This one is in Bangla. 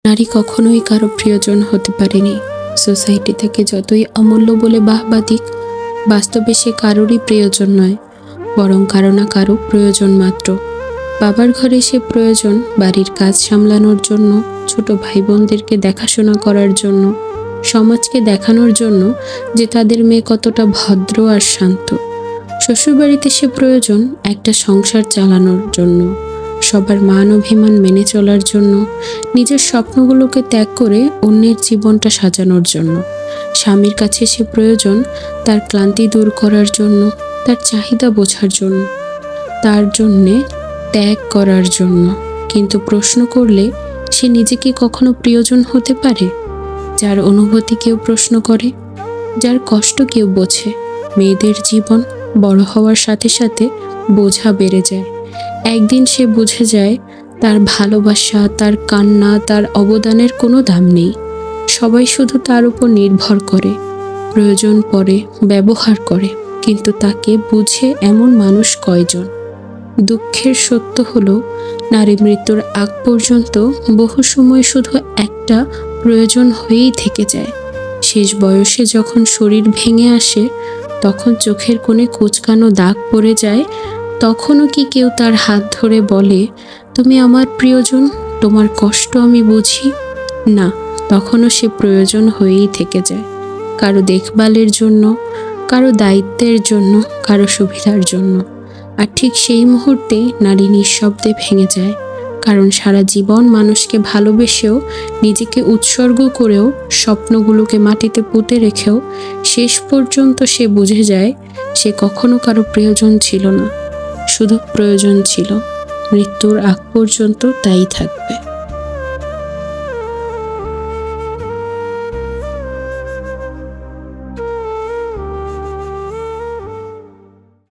নারী কখনোই কারো প্রিয়জন হতে পারেনি। সোসাইটি থেকে যতই অমূল্য বলে বাহবা দিক, বাস্তবে সে কারোরই প্রিয়জন নয়, বরং কারো না কারো প্রয়োজন মাত্র। বাবার ঘরে সে প্রয়োজন বাড়ির কাজ সামলানোর জন্য, ছোট ভাই বোনদেরকে দেখাশোনা করার জন্য, সমাজকে দেখানোর জন্য যে তাদের মেয়ে কতটা ভদ্র আর শান্ত। শ্বশুরবাড়িতে সে প্রয়োজন একটা সংসার চালানোর জন্য, সবার মান অভিমান মেনে চলার জন্য, নিজের স্বপ্নগুলোকে ত্যাগ করে অন্যের জীবনটা সাজানোর জন্য। স্বামীর কাছে সে প্রয়োজন তার ক্লান্তি দূর করার জন্য, তার চাহিদা বোঝার জন্য, তার জন্যে ত্যাগ করার জন্য। কিন্তু প্রশ্ন করলে সে নিজে কি কখনো প্রিয়জন হতে পারে? যার অনুভূতি কেউ প্রশ্ন করে, যার কষ্ট কেউ বোঝে। মেয়েদের জীবন বড় হওয়ার সাথে সাথে বোঝা বেড়ে যায়। একদিন সে বুঝে যায় তার ভালোবাসা, তার কান্না, তার অবদানের কোনো দাম নেই। সবাই শুধু তার উপর নির্ভর করে, প্রয়োজন পড়ে, ব্যবহার করে, কিন্তু তাকে বুঝে এমন মানুষ কয়জন? দুঃখের সত্য হলো, নারী মৃত্যুর আগ পর্যন্ত বহু সময় শুধু একটা প্রয়োজন হয়েই থেকে যায়। শেষ বয়সে যখন শরীর ভেঙে আসে, তখন চোখের কোণে কুঁচকানো দাগ পড়ে যায়, তখনও কি কেউ তার হাত ধরে বলে, তুমি আমার প্রিয়জন, তোমার কষ্ট আমি বুঝি? না, তখনও সে প্রয়োজন হয়েই থেকে যায়। কারো দেখভালের জন্য, কারো দায়িত্বের জন্য, কারো সুবিধার জন্য। আর ঠিক সেই মুহূর্তে নারী নিঃশব্দে ভেঙে যায়। কারণ সারা জীবন মানুষকে ভালোবেসেও, নিজেকে উৎসর্গ করেও, স্বপ্নগুলোকে মাটিতে পুঁতে রেখেও শেষ পর্যন্ত সে বুঝে যায় সে কখনো কারো প্রিয়জন ছিল না, শুধু প্রয়োজন ছিল। মৃত্যুর আগ পর্যন্ত তাই থাকবে।